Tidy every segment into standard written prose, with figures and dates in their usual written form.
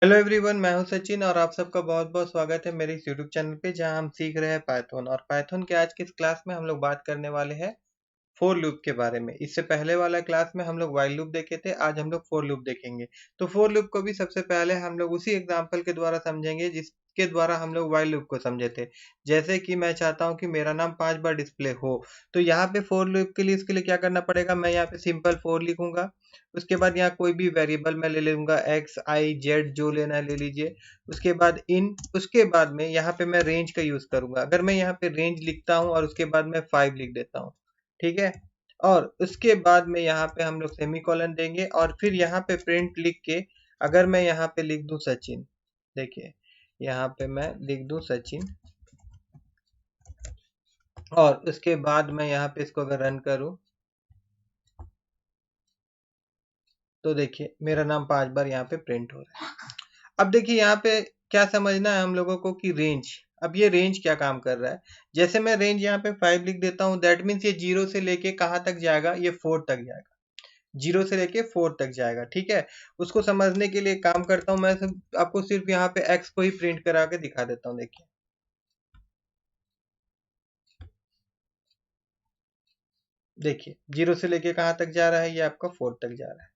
Hello everyone, मैं हूं सचिन और आप सबका बहुत बहुत स्वागत है मेरे इस यूट्यूब चैनल पे जहां हम सीख रहे हैं पाइथन। और पाइथन के आज की इस क्लास में हम लोग बात करने वाले हैं फोर लूप के बारे में। इससे पहले वाला क्लास में हम लोग व्हाइल लूप देखे थे, आज हम लोग फोर लूप देखेंगे। तो फोर लूप को भी सबसे पहले हम लोग उसी एग्जांपल के द्वारा समझेंगे जिसके द्वारा हम लोग व्हाइल लूप को समझे थे। जैसे कि मैं चाहता हूं कि मेरा नाम 5 बार डिस्प्ले हो, तो यहाँ पे फोर लूप के लिए इसके लिए क्या करना पड़ेगा, मैं यहाँ पे सिंपल फोर लिखूंगा। उसके बाद यहाँ कोई भी वेरिएबल मैं ले लूंगा, एक्स आई जेड जो लेना है ले लीजिए। उसके बाद इन, उसके बाद में यहाँ पे मैं रेंज का यूज करूंगा। अगर मैं यहाँ पे रेंज लिखता हूँ और उसके बाद मैं 5 लिख देता हूँ, ठीक है। और उसके बाद में यहाँ पे हम लोग सेमीकोलन देंगे और फिर यहाँ पे प्रिंट लिख के अगर मैं यहाँ पे लिख दूं सचिन, देखिए यहाँ पे मैं लिख दूं सचिन और उसके बाद मैं यहाँ पे इसको अगर रन करूं तो देखिए मेरा नाम 5 बार यहाँ पे प्रिंट हो रहा है। अब देखिए यहाँ पे क्या समझना है हम लोगों को कि रेंज, अब ये रेंज क्या काम कर रहा है। जैसे मैं रेंज यहाँ पे 5 लिख देता हूँ, दैट मीन्स ये 0 से लेके कहाँ तक जाएगा, ये 4 तक जाएगा। 0 से लेके 4 तक जाएगा, ठीक है। उसको समझने के लिए काम करता हूँ मैं, आपको सिर्फ यहाँ पे x को ही प्रिंट करा के दिखा देता हूँ। देखिए देखिए 0 से लेके कहाँ तक जा रहा है, ये आपका 4 तक जा रहा है,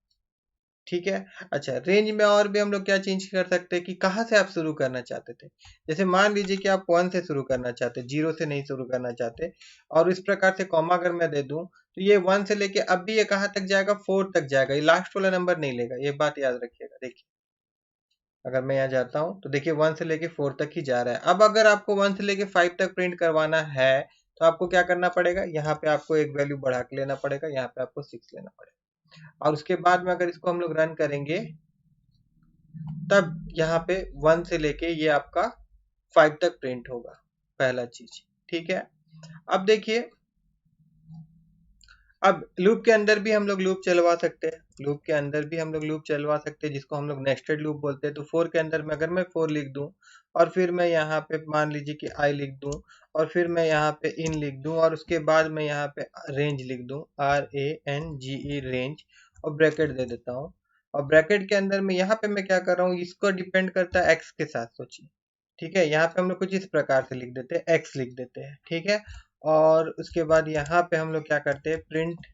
ठीक है। अच्छा, रेंज में और भी हम लोग क्या चेंज कर सकते हैं कि कहाँ से आप शुरू करना चाहते थे। जैसे मान लीजिए कि आप 1 से शुरू करना चाहते, 0 से नहीं शुरू करना चाहते, और इस प्रकार से कॉमा अगर मैं दे दूं तो ये 1 से लेके अब भी ये कहाँ तक जाएगा, 4 तक जाएगा। ये लास्ट वाला नंबर नहीं लेगा, ये बात याद रखिएगा। देखिए अगर मैं यहाँ जाता हूँ तो देखिए 1 से लेके 4 तक ही जा रहा है। अब अगर आपको 1 से लेके 5 तक प्रिंट करवाना है तो आपको क्या करना पड़ेगा, यहाँ पे आपको एक वैल्यू बढ़ा के लेना पड़ेगा, यहाँ पे आपको 6 लेना पड़ेगा। और उसके बाद में अगर इसको हम लोग रन करेंगे तब यहाँ पे 1 से लेके ये आपका 5 तक प्रिंट होगा, पहला चीज, ठीक है। अब देखिए, अब लूप के अंदर भी हम लोग लूप चलवा सकते हैं, लूप के अंदर भी हम लोग लूप चलवा सकते हैं जिसको हम लोग नेस्टेड लूप बोलते हैं। तो 4 के अंदर में अगर मैं 4 लिख दूं और फिर मैं यहाँ पे मान लीजिए कि आई लिख दूं और फिर मैं यहाँ पे इन लिख दूं और उसके बाद मैं यहाँ पे रेंज लिख दूं, RANGE रेंज, और ब्रैकेट दे देता हूँ। और ब्रैकेट के अंदर में यहाँ पे मैं क्या कर रहा हूँ, इसको डिपेंड करता है एक्स के साथ, सोचिए, ठीक है। यहाँ पे हम लोग कुछ इस प्रकार से लिख देते हैं, एक्स लिख देते हैं, ठीक है। और उसके बाद यहाँ पे हम लोग क्या करते हैं, प्रिंट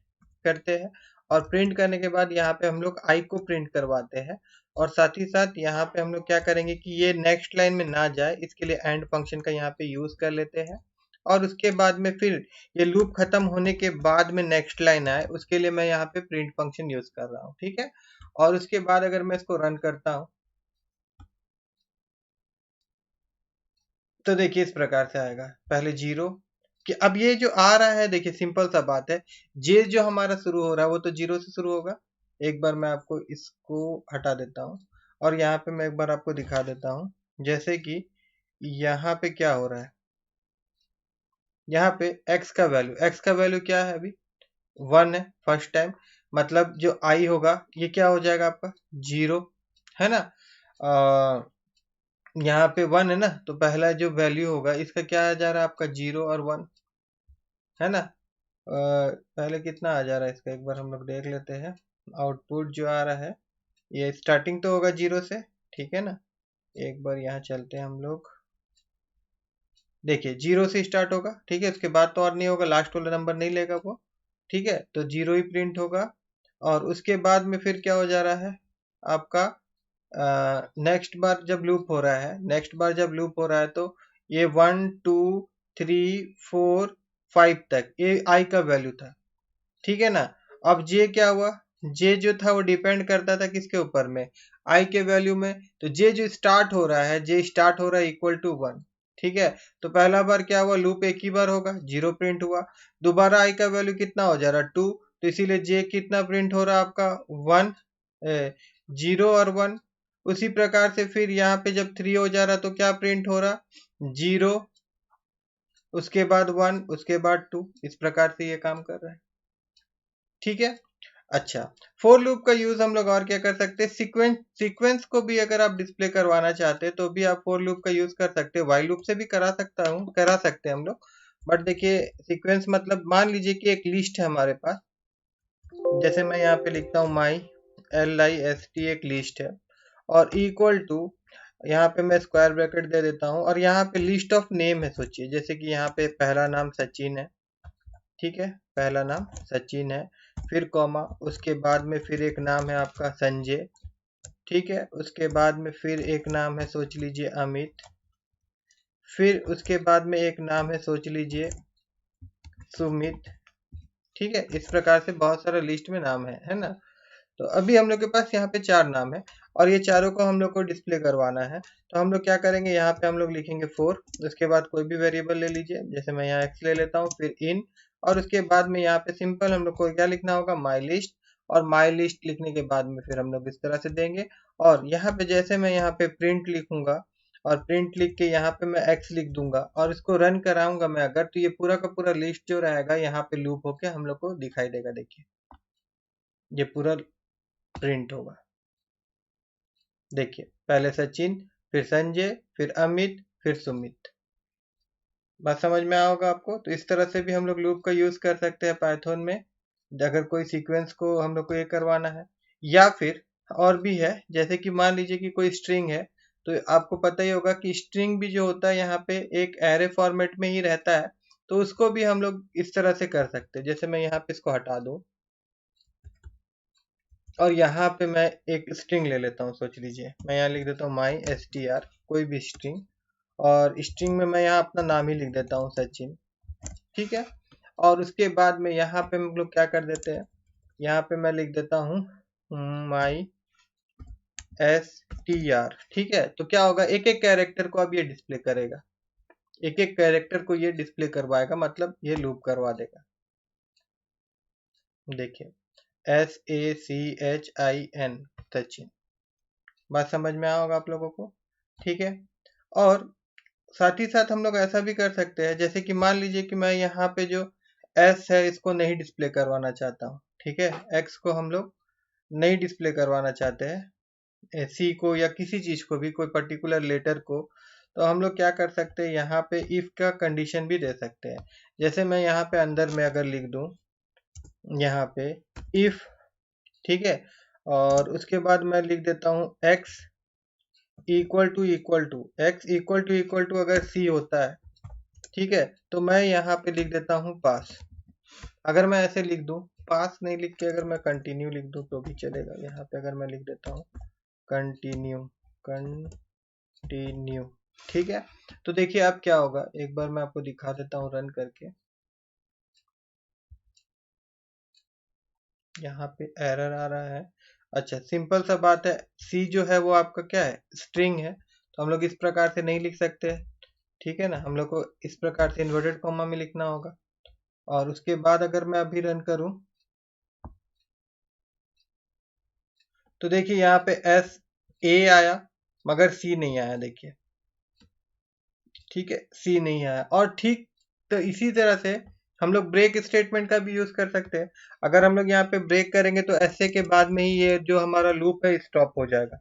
करते हैं। और प्रिंट करने के बाद यहाँ पे हम लोग आई को प्रिंट करवाते हैं। और साथ ही साथ यहाँ पे हम लोग क्या करेंगे कि ये नेक्स्ट लाइन में ना जाए, इसके लिए एंड फंक्शन का यहाँ पे यूज कर लेते हैं। और उसके बाद में फिर ये लूप खत्म होने के बाद में नेक्स्ट लाइन आए, उसके लिए मैं यहाँ पे प्रिंट फंक्शन यूज कर रहा हूँ, ठीक है। और उसके बाद अगर मैं इसको रन करता हूँ तो देखिए इस प्रकार से आएगा, पहले 0 कि अब ये जो आ रहा है, देखिए सिंपल सा बात है, जे जो हमारा शुरू हो रहा है वो तो 0 से शुरू होगा। एक बार मैं आपको इसको हटा देता हूँ और यहाँ पे मैं एक बार आपको दिखा देता हूँ। जैसे कि यहाँ पे क्या हो रहा है, यहाँ पे x का वैल्यू क्या है, अभी 1 है फर्स्ट टाइम, मतलब जो i होगा ये क्या हो जाएगा आपका 0, है ना। यहाँ पे 1 है ना, तो पहला जो वैल्यू होगा इसका क्या आ जा रहा है आपका 0 और 1, है ना। पहले कितना आ जा रहा है इसका एक बार हम लोग देख लेते हैं। आउटपुट जो आ रहा है ये स्टार्टिंग तो होगा 0 से, ठीक है ना। एक बार यहाँ चलते हैं हम लोग, देखिए 0 से स्टार्ट होगा, ठीक है। उसके बाद तो और नहीं होगा, लास्ट वाला नंबर नहीं लेगा वो, ठीक है। तो 0 ही प्रिंट होगा। और उसके बाद में फिर क्या हो जा रहा है आपका, नेक्स्ट बार जब लूप हो रहा है, नेक्स्ट बार जब लूप हो रहा है तो ये 1 2 3 4 5 तक ये आई का वैल्यू था, ठीक है ना। अब जे क्या हुआ, जे जो था वो डिपेंड करता था किसके ऊपर में, आई के वैल्यू में। तो जे जो स्टार्ट हो रहा है, जे स्टार्ट हो रहा है इक्वल टू 1, ठीक है। तो पहला बार क्या हुआ, लूप एक ही बार होगा, 0 प्रिंट हुआ। दोबारा आई का वैल्यू कितना हो जा रहा है 2, तो इसीलिए जे कितना प्रिंट हो रहा है आपका 1, 0 और 1। उसी प्रकार से फिर यहाँ पे जब 3 हो जा रहा तो क्या प्रिंट हो रहा 0, उसके बाद 1, उसके बाद 2, इस प्रकार से ये काम कर रहा है, ठीक है। अच्छा, फोर लूप का यूज हम लोग और क्या कर सकते हैं, सीक्वेंस को भी अगर आप डिस्प्ले करवाना चाहते हैं तो भी आप फोर लूप का यूज कर सकते हैं। व्हाइल लूप से भी करा सकते हैं हम लोग। बट देखिए सीक्वेंस मतलब मान लीजिए कि एक लिस्ट है हमारे पास, जैसे मैं यहाँ पे लिखता हूँ माई LIST, एक लिस्ट है। और इक्वल टू, यहाँ पे मैं स्क्वायर ब्रैकेट दे देता हूँ और यहाँ पे लिस्ट ऑफ नेम है। सोचिए जैसे कि यहाँ पे पहला नाम सचिन है, ठीक है, पहला नाम सचिन है, फिर कॉमा, उसके बाद में फिर एक नाम है आपका संजय, ठीक है, उसके बाद में फिर एक नाम है सोच लीजिए अमित, फिर उसके बाद में एक नाम है सोच लीजिए सुमित, ठीक है। इस प्रकार से बहुत सारा लिस्ट में नाम है ना। तो अभी हम लोग के पास यहाँ पे 4 नाम है और ये चारों को हम लोग को डिस्प्ले करवाना है। तो हम लोग क्या करेंगे, यहाँ पे हम लोग लिखेंगे 4, उसके बाद कोई भी वेरिएबल ले लीजिए, जैसे मैं यहाँ x ले लेता हूँ, फिर इन, और उसके बाद में यहाँ पे सिंपल हम लोग को क्या लिखना होगा, माई लिस्ट, और माई लिस्ट लिखने के बाद में फिर हम लोग इस तरह से देंगे। और यहाँ पे जैसे मैं यहाँ पे प्रिंट लिखूंगा और प्रिंट लिख के यहाँ पे मैं x लिख दूंगा और इसको रन कराऊंगा मैं अगर, तो ये पूरा का पूरा लिस्ट जो रहेगा यहाँ पे लूप होके हम लोग को दिखाई देगा। देखिए ये पूरा प्रिंट होगा। देखिए पहले सचिन, फिर संजय, फिर अमित, फिर सुमित। बात समझ में आया होगा आपको। तो इस तरह से भी हम लोग लूप का यूज कर सकते हैं पाइथन में, अगर कोई सीक्वेंस को हम लोग को ये करवाना है। या फिर और भी है, जैसे कि मान लीजिए कि कोई स्ट्रिंग है, तो आपको पता ही होगा कि स्ट्रिंग भी जो होता है यहाँ पे एक एरे फॉर्मेट में ही रहता है, तो उसको भी हम लोग इस तरह से कर सकते हैं। जैसे मैं यहाँ पे इसको हटा दूं और यहाँ पे मैं एक स्ट्रिंग ले लेता हूँ। सोच लीजिए मैं यहाँ लिख देता हूँ माई str, कोई भी स्ट्रिंग, और स्ट्रिंग में मैं यहाँ अपना नाम ही लिख देता हूँ सचिन, ठीक है। और उसके बाद में यहाँ पे हम लोग क्या कर देते हैं, यहाँ पे मैं लिख देता हूँ माई str, ठीक है। तो क्या होगा, एक एक कैरेक्टर को अब ये डिस्प्ले करेगा, एक एक कैरेक्टर को ये डिस्प्ले करवाएगा, मतलब ये लूप करवा देगा। देखिए SACHIN, सचिन। बात समझ में आया होगा आप लोगों को, ठीक है। और साथ ही साथ हम लोग ऐसा भी कर सकते हैं, जैसे कि मान लीजिए कि मैं यहाँ पे जो S है इसको नहीं डिस्प्ले करवाना चाहता हूँ, ठीक है, X को हम लोग नहीं डिस्प्ले करवाना चाहते हैं, C को या किसी चीज को भी, कोई पर्टिकुलर लेटर को, तो हम लोग क्या कर सकते हैं, यहाँ पे इफ का कंडीशन भी दे सकते हैं। जैसे मैं यहाँ पे अंदर में अगर लिख दूं यहाँ पे इफ, ठीक है, और उसके बाद मैं लिख देता हूँ x equal to x equal to अगर c होता है, ठीक है, तो मैं यहाँ पे लिख देता हूँ पास। अगर मैं ऐसे लिख दूं, पास नहीं लिख के अगर मैं कंटिन्यू लिख दूं तो भी चलेगा। यहाँ पे अगर मैं लिख देता हूँ कंटिन्यू, ठीक है। तो देखिए अब क्या होगा, एक बार मैं आपको दिखा देता हूँ रन करके। यहाँ पे एरर आ रहा है। अच्छा सिंपल सा बात है, सी जो है वो आपका क्या है, स्ट्रिंग है, तो हम लोग इस प्रकार से नहीं लिख सकते, ठीक है ना। हम लोग को इस प्रकार से इन्वर्टेड कॉमा में लिखना होगा। और उसके बाद अगर मैं अभी रन करूं तो देखिए यहाँ पे एस ए आया मगर सी नहीं आया। देखिए ठीक है, सी नहीं आया। और ठीक तो इसी तरह से हम लोग ब्रेक स्टेटमेंट का भी यूज कर सकते हैं। अगर हम लोग यहाँ पे ब्रेक करेंगे तो ऐसे के बाद में ही ये जो हमारा लूप है स्टॉप हो जाएगा,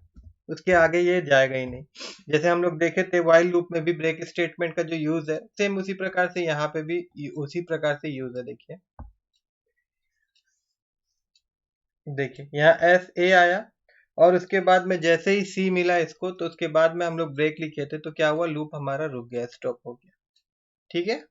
उसके आगे ये जाएगा ही नहीं। जैसे हम लोग देखे थे वाइल लूप में भी ब्रेक स्टेटमेंट का जो यूज है, सेम उसी प्रकार से यहाँ पे भी उसी प्रकार से यूज है। देखिए देखिए यहाँ एस ए आया और उसके बाद में जैसे ही सी मिला इसको, तो उसके बाद में हम लोग ब्रेक लिखे थे, तो क्या हुआ, लूप हमारा रुक गया, स्टॉप हो गया, ठीक है।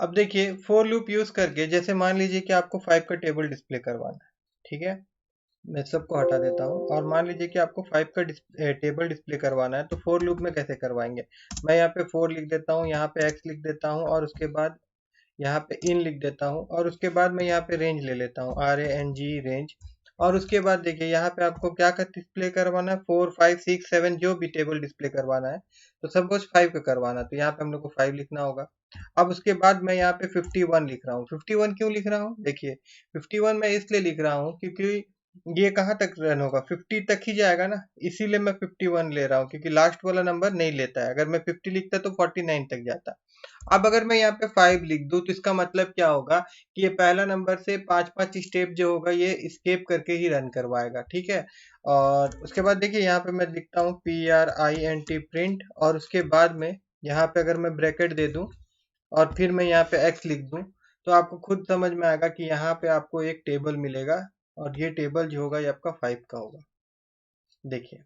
अब देखिए फोर लूप यूज करके, जैसे मान लीजिए कि आपको 5 का टेबल डिस्प्ले करवाना है, ठीक है, मैं सबको हटा देता हूँ। और मान लीजिए कि आपको 5 का टेबल डिस्प्ले करवाना है, तो फोर लूप में कैसे करवाएंगे, मैं यहाँ पे 4 लिख देता हूँ, यहाँ पे x लिख देता हूँ, और उसके बाद यहाँ पे इन लिख देता हूँ, और उसके बाद मैं यहाँ पे रेंज ले लेता हूँ, RANG रेंज। और उसके बाद देखिए यहाँ पे आपको क्या का डिस्प्ले करवाना है, 4 5 6 7 जो भी टेबल डिस्प्ले करवाना है, तो सब कुछ 5 का करवाना, तो यहाँ पे हम लोग को 5 लिखना होगा। अब उसके बाद मैं यहाँ पे 51 लिख रहा हूँ। 51 क्यों लिख रहा हूँ, देखिए 51 मैं इसलिए लिख रहा हूँ क्योंकि ये कहाँ तक रन होगा, 50 तक ही जाएगा ना, इसीलिए मैं 51 ले रहा हूँ, क्योंकि लास्ट वाला नंबर नहीं लेता है। अगर मैं 50 लिखता तो 49 तक जाता। अब अगर मैं यहाँ पे 5 लिख दूं तो इसका मतलब क्या होगा कि ये पहला नंबर से 5 स्टेप जो होगा ये स्केप करके ही रन करवाएगा, ठीक है। और उसके बाद देखिए यहाँ पे मैं लिखता हूँ PRINT प्रिंट, और उसके बाद में यहाँ पे अगर मैं ब्रैकेट दे दूं और फिर मैं यहाँ पे x लिख दूं तो आपको खुद समझ में आएगा कि यहाँ पे आपको एक टेबल मिलेगा, और ये टेबल जो होगा ये आपका 5 का होगा। देखिए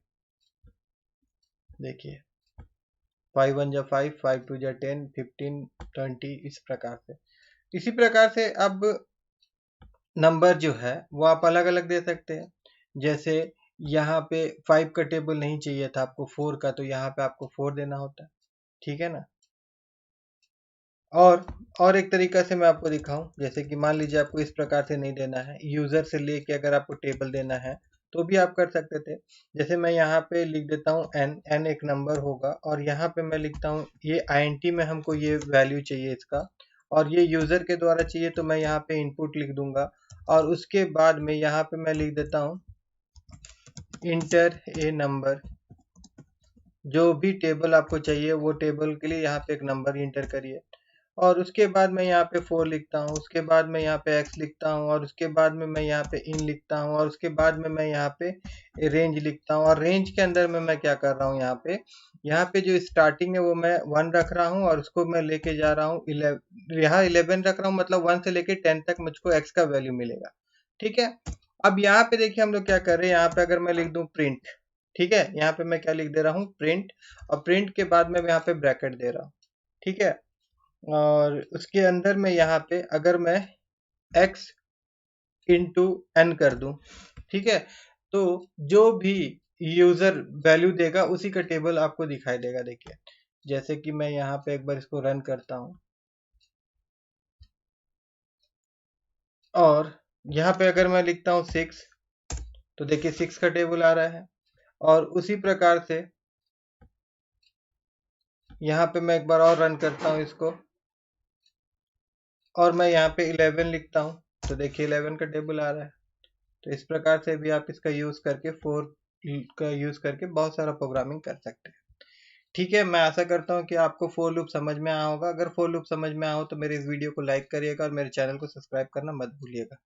देखिए 5 1 जा 5, 5 2 जा 10, 15 20, इस प्रकार से। इसी प्रकार से अब नंबर जो है वो आप अलग अलग दे सकते हैं। जैसे यहाँ पे 5 का टेबल नहीं चाहिए था आपको 4 का, तो यहाँ पे आपको 4 देना होता है, ठीक है ना। और एक तरीका से मैं आपको दिखाऊं, जैसे कि मान लीजिए आपको इस प्रकार से नहीं देना है, यूजर से लेके अगर आपको टेबल देना है तो भी आप कर सकते थे। जैसे मैं यहाँ पे लिख देता हूँ n एक नंबर होगा, और यहाँ पे मैं लिखता हूँ ये int में हमको ये वैल्यू चाहिए इसका, और ये यूजर के द्वारा चाहिए तो मैं यहाँ पे इनपुट लिख दूंगा। और उसके बाद में यहाँ पे मैं लिख देता हूँ इंटर ए नंबर, जो भी टेबल आपको चाहिए वो टेबल के लिए यहाँ पे एक नंबर इंटर करिए। और उसके बाद मैं यहाँ पे 4 लिखता हूँ, उसके बाद मैं यहाँ पे x लिखता हूँ, और उसके बाद में मैं यहाँ पे इन लिखता हूँ, और उसके बाद में मैं यहाँ पे रेंज लिखता हूँ। और रेंज के अंदर में मैं क्या कर रहा हूँ, यहाँ पे जो स्टार्टिंग है वो मैं 1 रख रहा हूँ, और उसको मैं लेके जा रहा हूँ 11, यहाँ 11 रख रहा हूँ, मतलब 1 से लेके 10 तक मुझको x का वैल्यू मिलेगा, ठीक है। अब यहाँ पे देखिए हम लोग क्या कर रहे हैं, यहाँ पे अगर मैं लिख दूं प्रिंट, ठीक है, यहाँ पे मैं क्या लिख दे रहा हूँ प्रिंट, और प्रिंट के बाद में यहाँ पे ब्रैकेट दे रहा हूँ, ठीक है। और उसके अंदर में यहाँ पे अगर मैं x इंटू एन कर दूं, ठीक है, तो जो भी यूजर वैल्यू देगा उसी का टेबल आपको दिखाई देगा। देखिए जैसे कि मैं यहाँ पे एक बार इसको रन करता हूँ, और यहाँ पे अगर मैं लिखता हूँ 6 तो देखिए 6 का टेबल आ रहा है। और उसी प्रकार से यहाँ पे मैं एक बार और रन करता हूँ इसको, और मैं यहाँ पे 11 लिखता हूँ तो देखिए 11 का टेबल आ रहा है। तो इस प्रकार से भी आप इसका यूज करके का यूज करके बहुत सारा प्रोग्रामिंग कर सकते हैं, ठीक है। मैं आशा करता हूँ कि आपको फोर लूप समझ में आया होगा। अगर फोर लूप समझ में आया हो तो मेरे इस वीडियो को लाइक करिएगा और मेरे चैनल को सब्सक्राइब करना मत भूलिएगा।